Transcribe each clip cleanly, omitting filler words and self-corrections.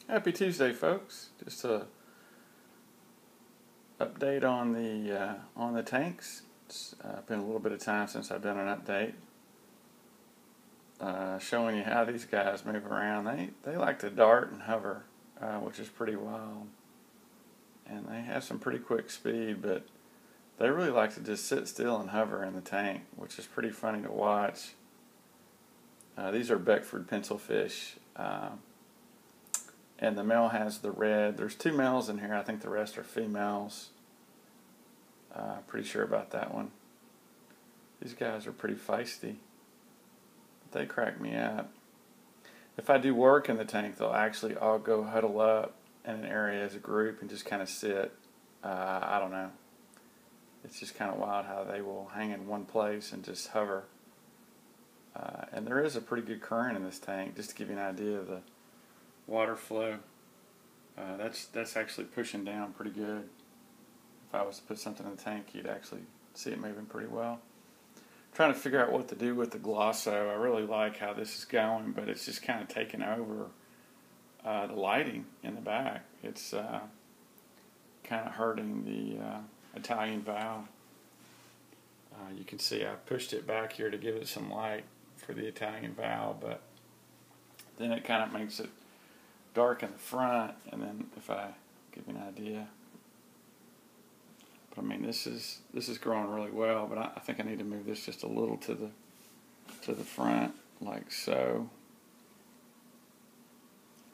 Happy Tuesday, folks. Just a update on the tanks. It's been a little bit of time since I've done an update. Showing you how these guys move around. They like to dart and hover, which is pretty wild. And they have some pretty quick speed, but they really like to just sit still and hover in the tank, which is pretty funny to watch. These are Beckford pencilfish. And the male has the red. There's two males in here. I think the rest are females. Pretty sure about that one. These guys are pretty feisty. They crack me up. If I do work in the tank, they'll actually all go huddle up in an area as a group and just kind of sit. I don't know. It's just kind of wild how they will hang in one place and just hover. And there is a pretty good current in this tank, just to give you an idea of the water flow. That's actually pushing down pretty good. If I was to put something in the tank, you'd actually see it moving pretty well. Trying to figure out what to do with the Glosso. I really like how this is going, but it's just kind of taking over the lighting in the back. It's kind of hurting the Italian valve. You can see I pushed it back here to give it some light for the Italian valve, but then it kind of makes it dark in the front. And then if I give you an idea, but I mean this is growing really well, but I think I need to move this just a little to the front, like so.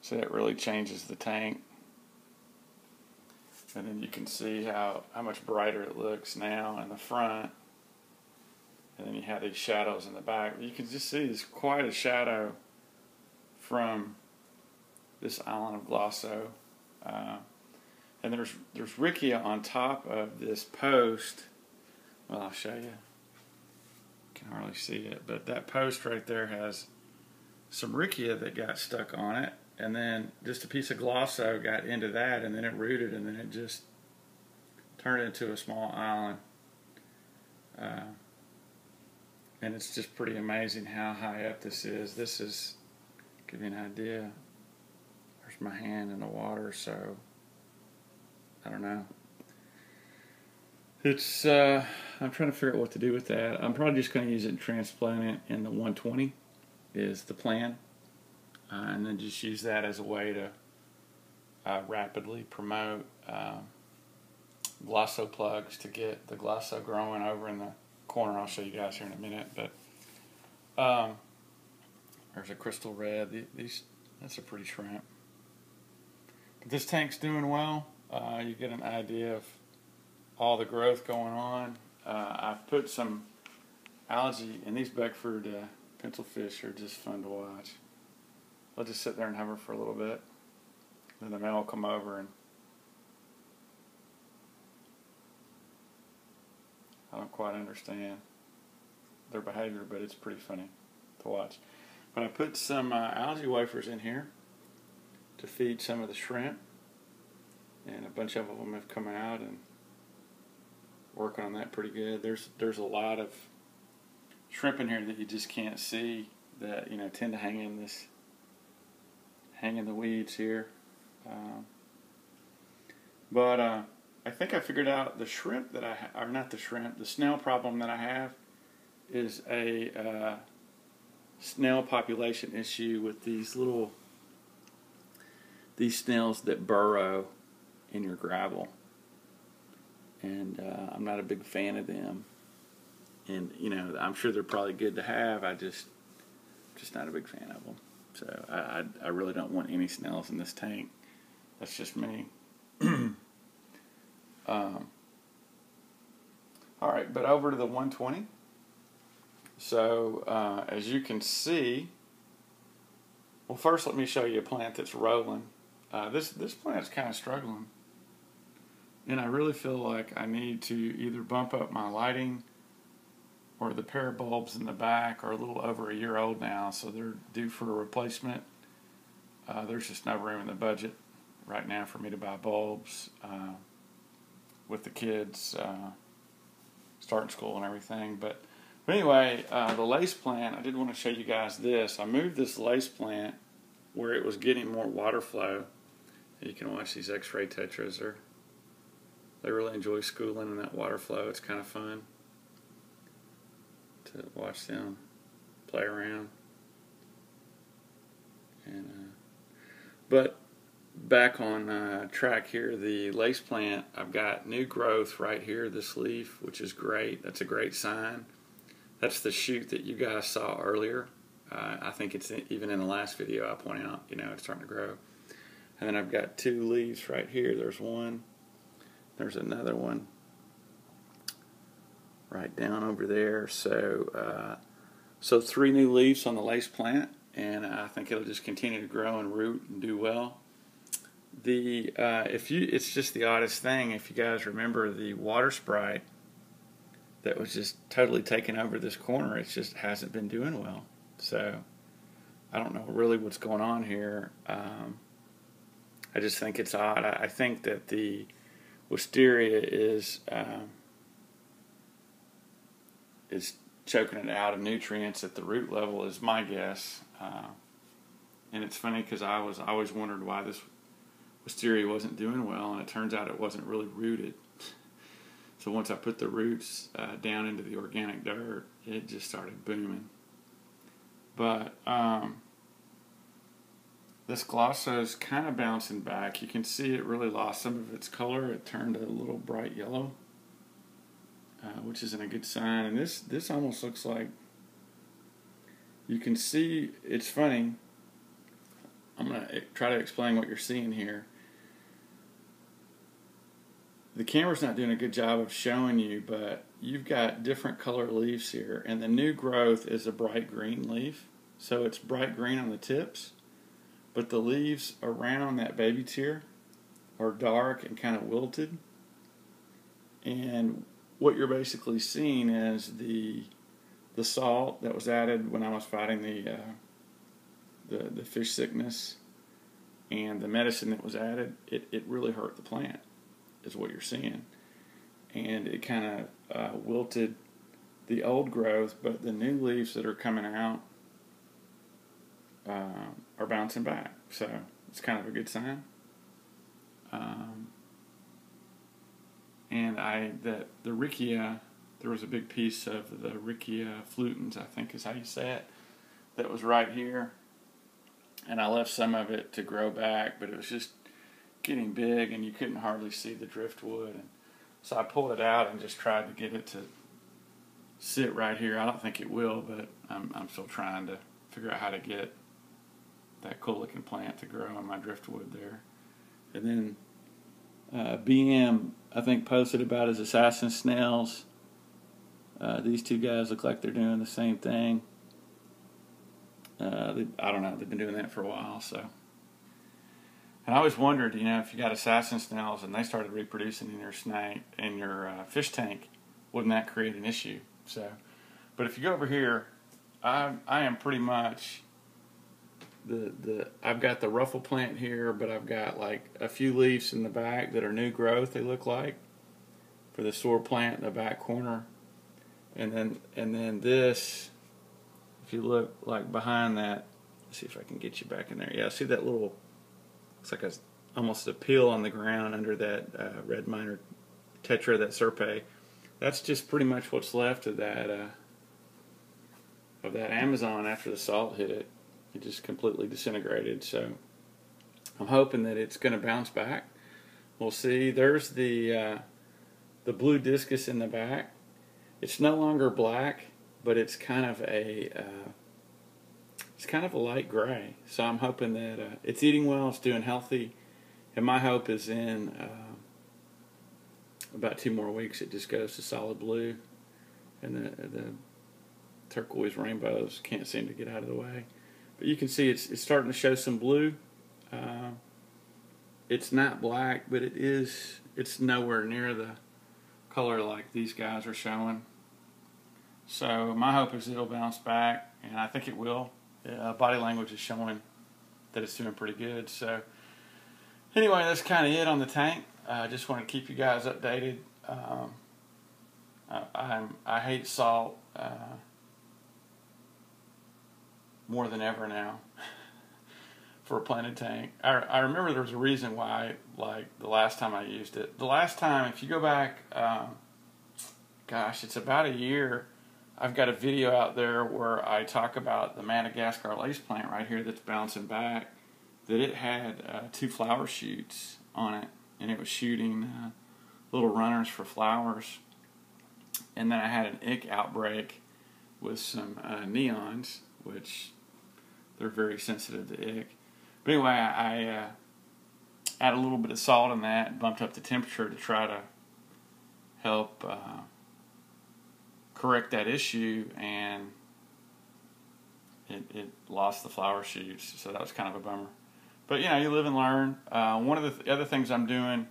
So that really changes the tank. And then you can see how much brighter it looks now in the front. And then you have these shadows in the back. You can just see there's quite a shadow from this island of Glosso. And there's Riccia on top of this post. Well, I'll show you. You can hardly see it, but that post right there has some Riccia that got stuck on it, and then just a piece of Glosso got into that, and then it rooted, and then it just turned into a small island. And it's just pretty amazing how high up this is. This is, give you an idea, there's my hand in the water, so I don't know. It's, I'm trying to figure out what to do with that. I'm probably just going to use it and transplant it in the 120 is the plan. And then just use that as a way to rapidly promote Glosso plugs to get the Glosso growing over in the corner. I'll show you guys here in a minute, but there's a crystal red. That's a pretty shrimp. But this tank's doing well. You get an idea of all the growth going on. I've put some algae, and these Beckford pencilfish are just fun to watch. They'll just sit there and hover for a little bit. Then the male will come over, and I don't quite understand their behavior, but it's pretty funny to watch. But I put some algae wafers in here to feed some of the shrimp, and a bunch of them have come out and working on that pretty good. There's a lot of shrimp in here that you just can't see that tend to hang in the weeds here. But I think I figured out the shrimp that the snail problem that I have is a snail population issue with these snails that burrow in your gravel. And I'm not a big fan of them. And, I'm sure they're probably good to have. I just not a big fan of them. So I really don't want any snails in this tank. That's just me. Alright, but over to the 120. So as you can see, well, first let me show you a plant that's rolling. This plant's kind of struggling. And I really feel like I need to either bump up my lighting, or the pair of bulbs in the back are a little over a year old now, so they're due for a replacement. There's just no room in the budget right now for me to buy bulbs with the kids starting school and everything. But anyway, the lace plant, I did want to show you guys this. I moved this lace plant where it was getting more water flow, You can watch these X-ray tetras. They really enjoy schooling in that water flow. It's kind of fun to watch them play around. But back on track here, the lace plant, I've got new growth right here, this leaf, which is great. That's a great sign. That's the shoot that you guys saw earlier. I think it's even in the last video I pointed out, it's starting to grow. And then I've got 2 leaves right here. There's one. There's another one right down over there. So 3 new leaves on the lace plant, and I think it'll just continue to grow and root and do well. It's just the oddest thing. If you guys remember the water sprite that was just totally taking over this corner, it just hasn't been doing well. So I don't know really what's going on here. I just think it's odd. I think that the wisteria is choking it out of nutrients at the root level, is my guess. And it's funny because I always wondered why this wisteria wasn't doing well, and it turns out it wasn't really rooted. So once I put the roots down into the organic dirt, it just started booming. But this glosso's kind of bouncing back. You can see it really lost some of its color. It turned a little bright yellow, which isn't a good sign. And this almost looks like, you can see, it's funny. I'm going to try to explain what you're seeing here. The camera's not doing a good job of showing you, but you've got different color leaves here, and the new growth is a bright green leaf. So it's bright green on the tips, but the leaves around that baby tear are dark and kind of wilted. And what you're basically seeing is the salt that was added when I was fighting the fish sickness, and the medicine that was added, it really hurt the plant, is what you're seeing. And it kind of wilted the old growth, but the new leaves that are coming out are bouncing back. So it's kind of a good sign. And the Riccia, there was a big piece of the Riccia flutens, I think is how you say it, that was right here. And I left some of it to grow back, but it was just getting big and you couldn't hardly see the driftwood. And so I pulled it out and just tried to get it to sit right here. I don't think it will, but I'm still trying to figure out how to get that cool looking plant to grow on my driftwood there. And then BM, I think, posted about his assassin snails. These 2 guys look like they're doing the same thing. I don't know, they've been doing that for a while. So, and I always wondered, if you got assassin snails and they started reproducing in your fish tank, wouldn't that create an issue? So, but if you go over here, I am pretty much I've got the ruffle plant here, but I've got like a few leaves in the back that are new growth, they look like, for the soar plant in the back corner. And then this, if you look like behind that, let's see if I can get you back in there. Yeah, see that little, it's like almost a peel on the ground under that red minor tetra, that serpe. That's just pretty much what's left of that Amazon after the salt hit it. It just completely disintegrated. So I'm hoping that it's going to bounce back. We'll see. There's the blue discus in the back. It's no longer black, but it's kind of a light gray. So I'm hoping that it's eating well, it's doing healthy, and my hope is in about 2 more weeks it just goes to solid blue, and the turquoise rainbows can't seem to get out of the way. But you can see it's starting to show some blue. It's not black, but it's nowhere near the color like these guys are showing. So my hope is it'll bounce back, and I think it will. Body language is showing that it's doing pretty good. So anyway, that's kind of it on the tank. I just want to keep you guys updated. I hate salt more than ever now. for a planted tank. I remember there was a reason why, like the last time I used it. The last time, if you go back, gosh, it's about a year, I've got a video out there where I talk about the Madagascar lace plant right here that's bouncing back, that it had 2 flower shoots on it, and it was shooting little runners for flowers. And then I had an ick outbreak with some neons, which they're very sensitive to ick. But anyway, I add a little bit of salt in that and bumped up the temperature to try to help correct that issue, and it lost the flower shoots, so that was kind of a bummer. But you know, you live and learn. One of the other things I'm doing,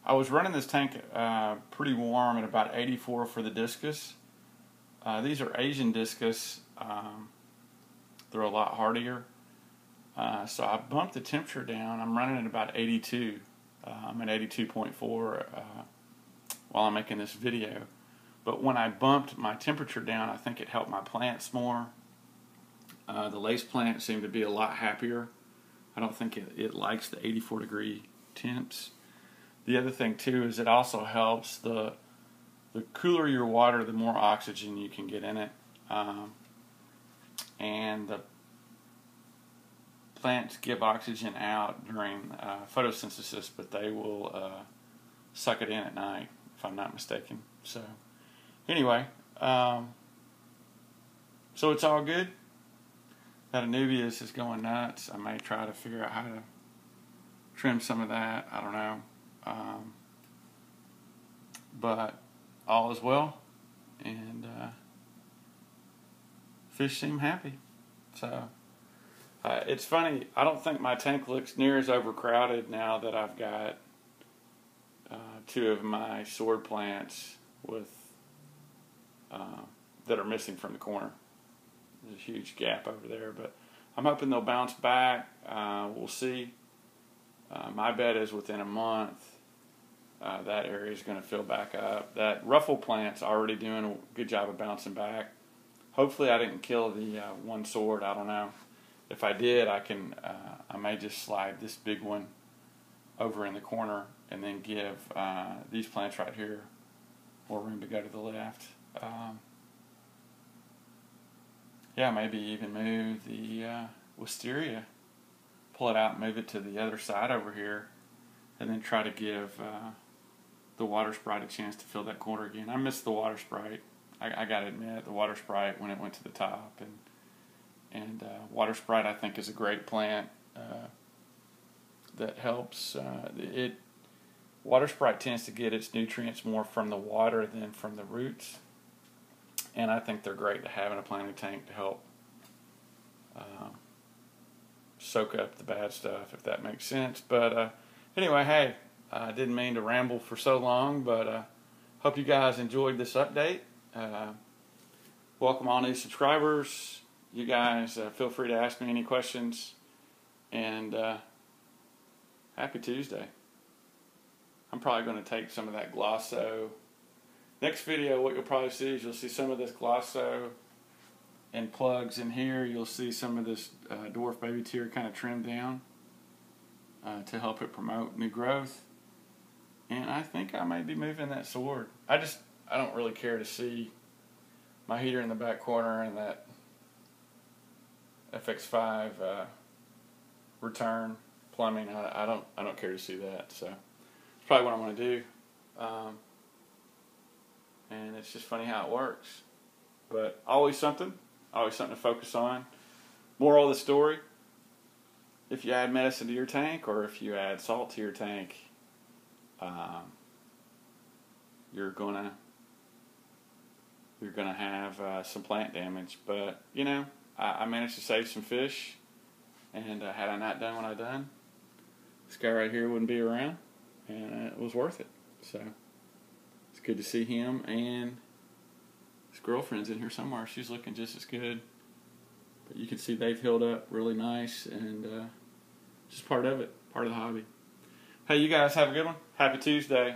I was running this tank pretty warm at about 84 for the discus. These are Asian discus. They're a lot hardier. So I bumped the temperature down. I'm running at about 82. I'm at 82.4 while I'm making this video. But when I bumped my temperature down, I think it helped my plants more. The lace plant seemed to be a lot happier. I don't think it likes the 84 degree temps. The other thing too is it also helps the cooler your water, the more oxygen you can get in it. And the plants give oxygen out during photosynthesis, but they will suck it in at night, if I'm not mistaken. So anyway, so it's all good. That Anubias is going nuts. I may try to figure out how to trim some of that. I don't know. But all is well, and fish seem happy. So it's funny, I don't think my tank looks near as overcrowded now that I've got 2 of my sword plants with that are missing from the corner. There's a huge gap over there, but I'm hoping they'll bounce back. We'll see. My bet is within a month that area is going to fill back up. That ruffle plant's already doing a good job of bouncing back. Hopefully I didn't kill the one sword. I don't know. If I did, I may just slide this big one over in the corner and then give these plants right here more room to go to the left. Yeah, maybe even move the wisteria, pull it out and move it to the other side over here, and then try to give the water sprite a chance to fill that corner again. I missed the water sprite. I gotta admit, the water sprite when it went to the top, and water sprite I think is a great plant that helps. Water sprite tends to get its nutrients more from the water than from the roots, and I think they're great to have in a planting tank to help soak up the bad stuff, if that makes sense. But anyway, hey, I didn't mean to ramble for so long, but hope you guys enjoyed this update. Welcome all new subscribers. You guys feel free to ask me any questions, and happy Tuesday. I'm probably going to take some of that Glosso. Next video, what you'll probably see is you'll see some of this Glosso and plugs in here. You'll see some of this dwarf baby tier kind of trimmed down to help it promote new growth. And I think I may be moving that sword. I don't really care to see my heater in the back corner and that FX5 return plumbing. I don't care to see that. So it's probably what I'm going to do. And it's just funny how it works. But always something to focus on. Moral of the story: if you add medicine to your tank, or if you add salt to your tank, you're gonna have some plant damage. But you know, I managed to save some fish, and had I not done what I done, this guy right here wouldn't be around, and it was worth it. So it's good to see him, and his girlfriend's in here somewhere. She's looking just as good. But you can see they've healed up really nice, and just part of it, part of the hobby. Hey, you guys have a good one. Happy Tuesday,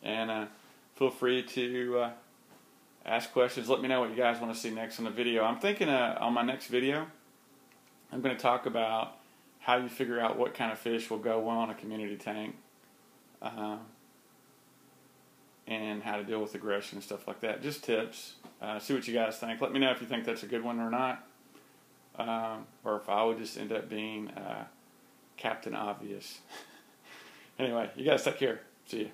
and feel free to ask questions. Let me know what you guys want to see next on the video. I'm thinking on my next video, I'm going to talk about how you figure out what kind of fish will go well on a community tank, and how to deal with aggression and stuff like that. Just tips. See what you guys think. Let me know if you think that's a good one or not, or if I would just end up being Captain Obvious. Anyway, you guys take care. See you.